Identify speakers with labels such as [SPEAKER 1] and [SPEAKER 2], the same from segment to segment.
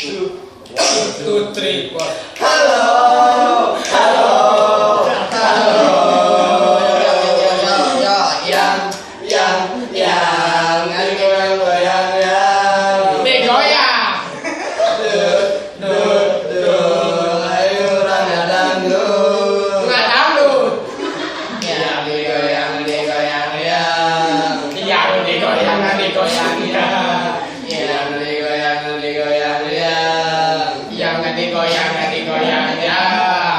[SPEAKER 1] One, two, three, four.
[SPEAKER 2] Halo, halo, halo. Yang goyang yang.
[SPEAKER 1] Digoyang.
[SPEAKER 2] Ayo rangga dangdut.
[SPEAKER 1] Nggak dangdut.
[SPEAKER 2] Yang digoyang yang.
[SPEAKER 1] Yang digoyang ya.
[SPEAKER 2] Yang digoyang yang.
[SPEAKER 1] Yang digoyang ya.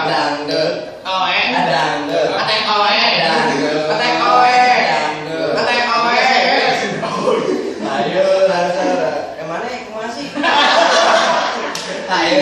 [SPEAKER 2] Dangdut.
[SPEAKER 1] Oe.
[SPEAKER 2] Dangdut.
[SPEAKER 1] Atek oe.
[SPEAKER 2] Dangdut.
[SPEAKER 1] Atek oe.
[SPEAKER 2] Dangdut.
[SPEAKER 1] Atek oe.
[SPEAKER 2] Ayo rasa. Kemana ya? Kemana sih? Ayo